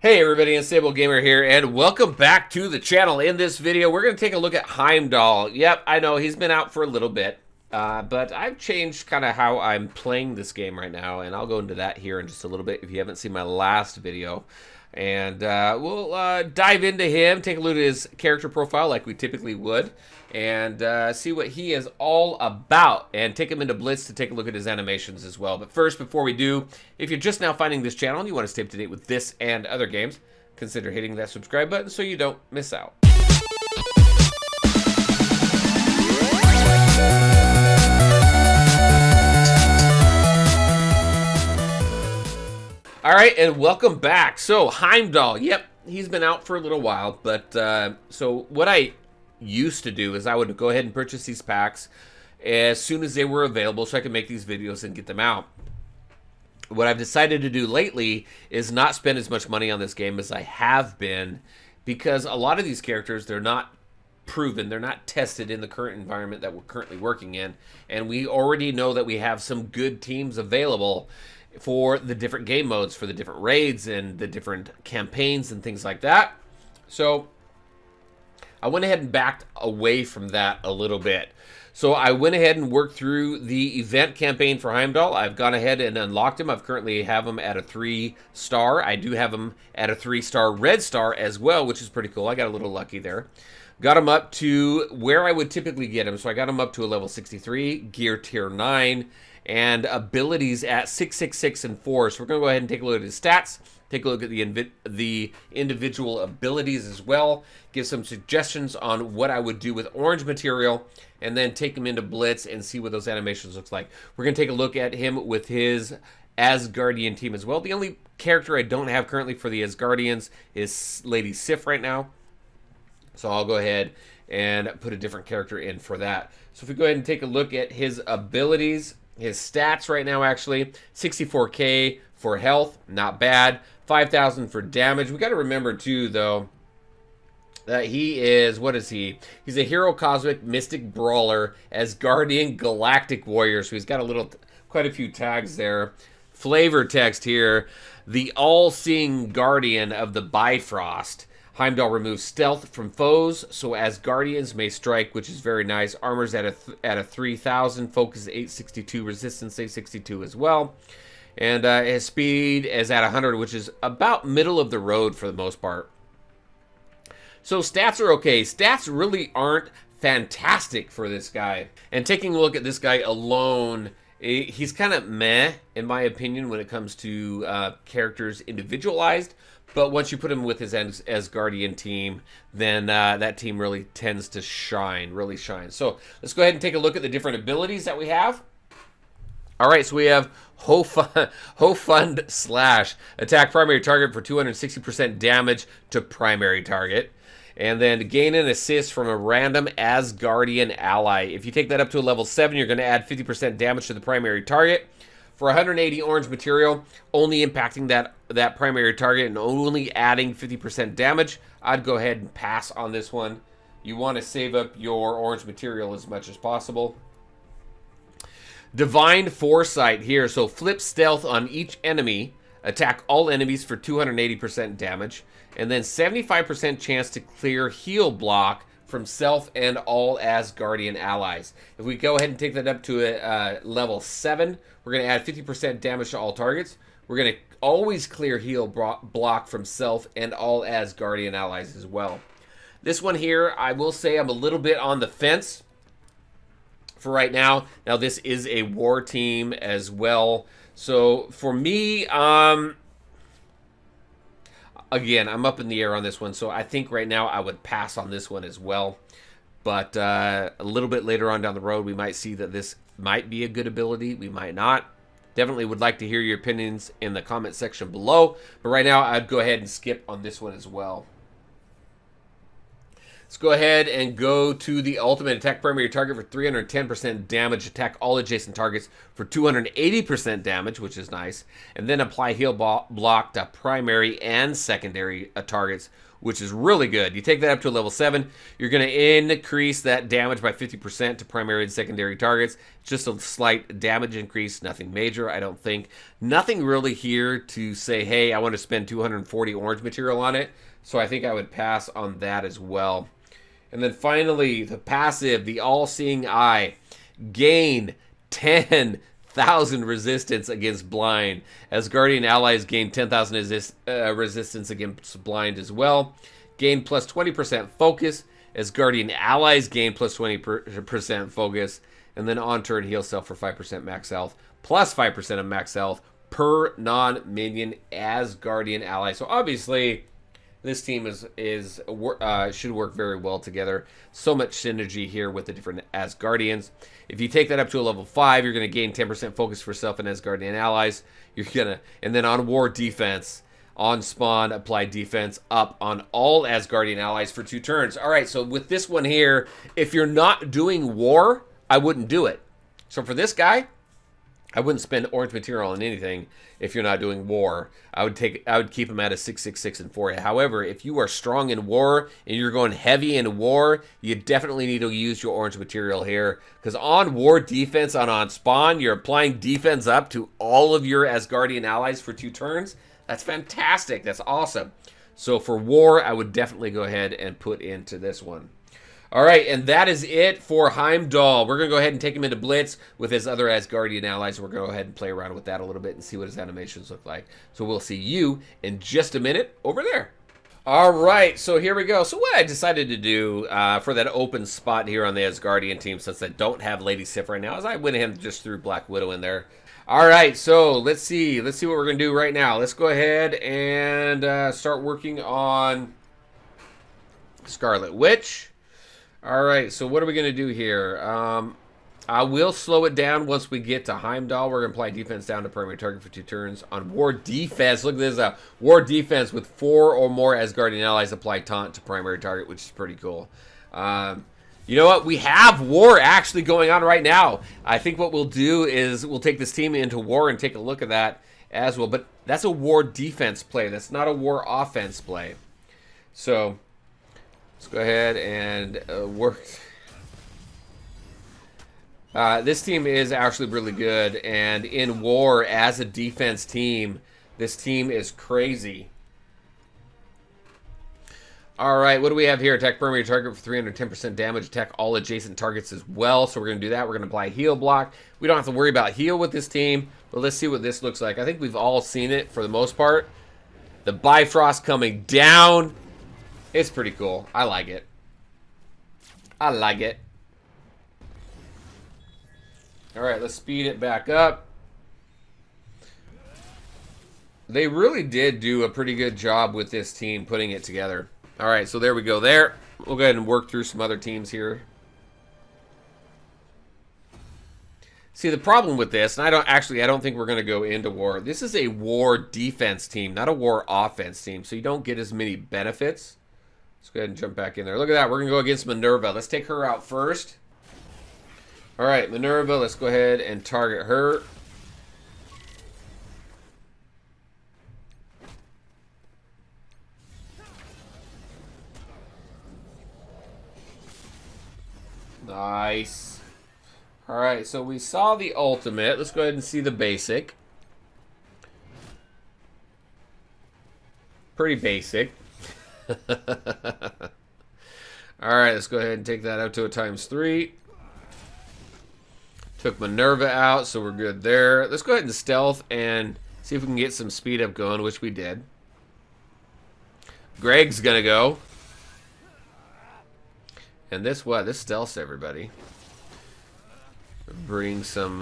Hey everybody, Unstable Gamer here, and welcome back to the channel. In this video, we're going to take a look at Heimdall. Yep, I know he's been out for a little bit, but I've changed kind of how I'm playing this game right now, and I'll go into that here in just a little bit if you haven't seen my last video. And we'll dive into him, take a look at his character profile like we typically would, and see what he is all about, and take him into Blitz to take a look at his animations as well. But first, before we do, if you're just now finding this channel and you want to stay up to date with this and other games, consider hitting that subscribe button so you don't miss out. All right, and welcome back. So Heimdall, yep, he's been out for a little while, but so what I used to do is I would go ahead and purchase these packs as soon as they were available so I could make these videos and get them out. What I've decided to do lately is not spend as much money on this game as I have been, because a lot of these characters, they're not proven, they're not tested in the current environment that we're currently working in, and we already know that we have some good teams available for the different game modes, for the different raids and the different campaigns and things like that. So I went ahead and backed away from that a little bit. So I went ahead and worked through the event campaign for Heimdall. I've gone ahead and unlocked him. I've currently have him at a 3-star. I do have him at a 3-star red star as well, which is pretty cool. I got a little lucky there. Got him up to where I would typically get him. So I got him up to a level 63, gear tier 9, and abilities at 6, 6, 6, and 4. So we're going to go ahead and take a look at his stats, take a look at the individual abilities as well, give some suggestions on what I would do with orange material, and then take him into Blitz and see what those animations looks like. We're going to take a look at him with his Asgardian team as well. The only character I don't have currently for the Asgardians is Lady Sif right now. So I'll go ahead and put a different character in for that. So if we go ahead and take a look at his abilities, his stats right now, actually 64k for health, not bad. 5,000 for damage. We got to remember too, though, that he is, what is he? He's a hero cosmic mystic brawler, Asgardian galactic warrior. So he's got quite a few tags there. Flavor text here: the all-seeing guardian of the Bifrost. Heimdall removes stealth from foes, so Asgardians may strike, which is very nice. Armor's at a 3,000, focus 862, resistance 862 as well. And his speed is at 100, which is about middle of the road for the most part. So stats are okay. Stats really aren't fantastic for this guy. And taking a look at this guy alone, he's kind of meh, in my opinion, when it comes to characters individualized. But once you put him with his Asgardian team, then that team really tends to shine, really shine. So let's go ahead and take a look at the different abilities that we have. All right, so we have Hofund Slash. Attack primary target for 260% damage to primary target. And then gain an assist from a random Asgardian ally. If you take that up to a level 7, you're going to add 50% damage to the primary target. For 180 orange material, only impacting that primary target and only adding 50% damage, I'd go ahead and pass on this one. You want to save up your orange material as much as possible. Divine Foresight here. So flip stealth on each enemy. Attack all enemies for 280% damage. And then 75% chance to clear heal block from self and all Asgardian allies. If we go ahead and take that up to a level 7, we're going to add 50% damage to all targets. We're going to always clear heal block from self and all Asgardian allies as well. This one here, I will say I'm a little bit on the fence for right now. Now, this is a war team as well. So for me, again, I'm up in the air on this one, so I think right now I would pass on this one as well. But a little bit later on down the road, we might see that this might be a good ability. We might not. Definitely would like to hear your opinions in the comment section below. But right now, I'd go ahead and skip on this one as well. Let's go ahead and go to the ultimate. Attack primary target for 310% damage. Attack all adjacent targets for 280% damage, which is nice. And then apply heal block to primary and secondary targets which is really good. You take that up to a level 7, you're going to increase that damage by 50% to primary and secondary targets. Just a slight damage increase, nothing major, I don't think. Nothing really here to say, hey, I want to spend 240 orange material on it, so I think I would pass on that as well. And then finally, the passive, the All-Seeing Eye. Gain 10,000 resistance against blind. Asgardian allies gain 10,000 resistance against blind as well. Gain plus 20% focus. Asgardian allies gain plus 20% focus. And then on turn, heal self for 5% max health. Plus 5% of max health per non-minion Asgardian ally. So obviously, this team should work very well together. So much synergy here with the different Asgardians. If you take that up to a level 5, you're going to gain 10% focus for self and Asgardian allies. And then on war defense, on spawn, apply defense up on all Asgardian allies for 2 turns. All right, so with this one here, if you're not doing war, I wouldn't do it. So for this guy, I wouldn't spend orange material on anything if you're not doing war. I would keep him at a 666 and 4. However, if you are strong in war and you're going heavy in war, you definitely need to use your orange material here. Because on war defense on spawn, you're applying defense up to all of your Asgardian allies for 2 turns. That's fantastic. That's awesome. So for war, I would definitely go ahead and put into this one. All right, and that is it for Heimdall. We're going to go ahead and take him into Blitz with his other Asgardian allies. We're going to go ahead and play around with that a little bit and see what his animations look like. So we'll see you in just a minute over there. All right, so here we go. So what I decided to do for that open spot here on the Asgardian team, since I don't have Lady Sif right now, is I went ahead and just threw Black Widow in there. All right, so let's see. Let's see what we're going to do right now. Let's go ahead and start working on Scarlet Witch. All right, so what are we going to do here? I will slow it down once we get to Heimdall. We're going to apply defense down to primary target for 2 turns. On war defense, look at this. War defense with 4 or more Asgardian allies apply taunt to primary target, which is pretty cool. You know what? We have war actually going on right now. I think what we'll do is we'll take this team into war and take a look at that as well. But that's a war defense play. That's not a war offense play. So let's go ahead and work. This team is actually really good. And in war, as a defense team, this team is crazy. All right, what do we have here? Attack primary target for 310% damage. Attack all adjacent targets as well. So we're going to do that. We're going to apply heal block. We don't have to worry about heal with this team. But let's see what this looks like. I think we've all seen it for the most part. The Bifrost coming down. It's pretty cool. I like it. I like it. All right, let's speed it back up. They really did do a pretty good job with this team putting it together. All right, so there we go there. We'll go ahead and work through some other teams here. See, the problem with this, and I don't think we're going to go into war. This is a war defense team, not a war offense team, so you don't get as many benefits. Let's go ahead and jump back in there. Look at that. We're going to go against Minerva. Let's take her out first. All right, Minerva, let's go ahead and target her. Nice. All right, so we saw the ultimate. Let's go ahead and see the basic. Pretty basic. All right, let's go ahead and take that up to a ×3. Took Minerva out, so we're good there. Let's go ahead and stealth and see if we can get some speed up going, which we did. Greg's gonna go. And this stealths everybody. Bring some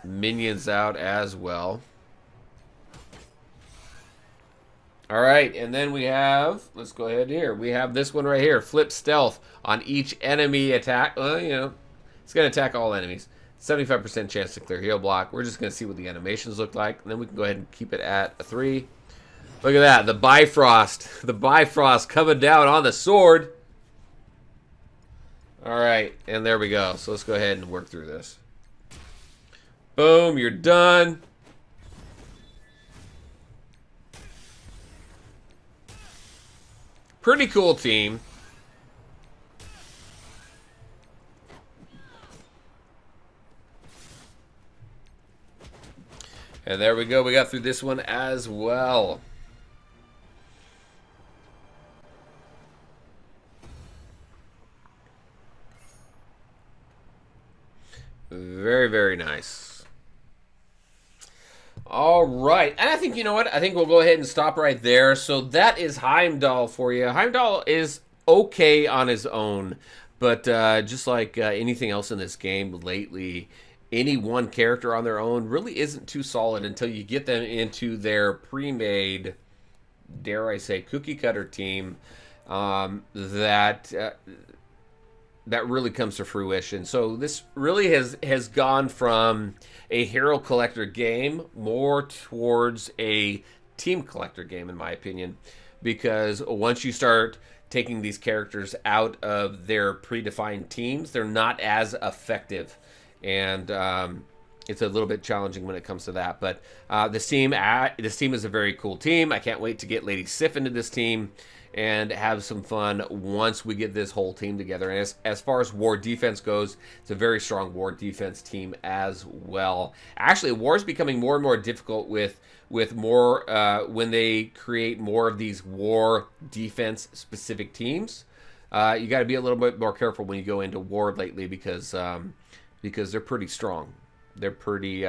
minions out as well. All right, and then we have, let's go ahead here. We have this one right here, flip stealth on each enemy attack. Well, you know, it's gonna attack all enemies. 75% chance to clear heal block. We're just gonna see what the animations look like, and then we can go ahead and keep it at a 3. Look at that, the Bifrost coming down on the sword. All right, and there we go. So let's go ahead and work through this. Boom, you're done. Pretty cool team. And there we go. We got through this one as well. Very, very nice. All right. And I think, you know what? I think we'll go ahead and stop right there. So that is Heimdall for you. Heimdall is okay on his own. But just like anything else in this game lately, any one character on their own really isn't too solid until you get them into their pre-made, dare I say, cookie cutter team that really comes to fruition. So this really has gone from a hero collector game more towards a team collector game, in my opinion, because once you start taking these characters out of their predefined teams, they're not as effective. And it's a little bit challenging when it comes to that. But this team is a very cool team. I can't wait to get Lady Sif into this team and have some fun once we get this whole team together. And as far as war defense goes, it's a very strong war defense team as well. Actually, war is becoming more and more difficult with more when they create more of these war defense specific teams. You got to be a little bit more careful when you go into war lately because they're pretty strong. They're pretty,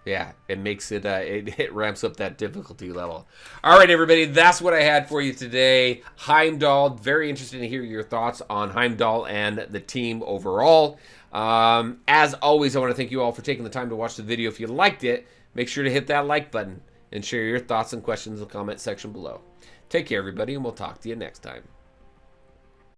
yeah, it makes it, it ramps up that difficulty level. All right, everybody, that's what I had for you today. Heimdall, very interested to hear your thoughts on Heimdall and the team overall. As always, I want to thank you all for taking the time to watch the video. If you liked it, make sure to hit that like button and share your thoughts and questions in the comment section below. Take care, everybody, and we'll talk to you next time.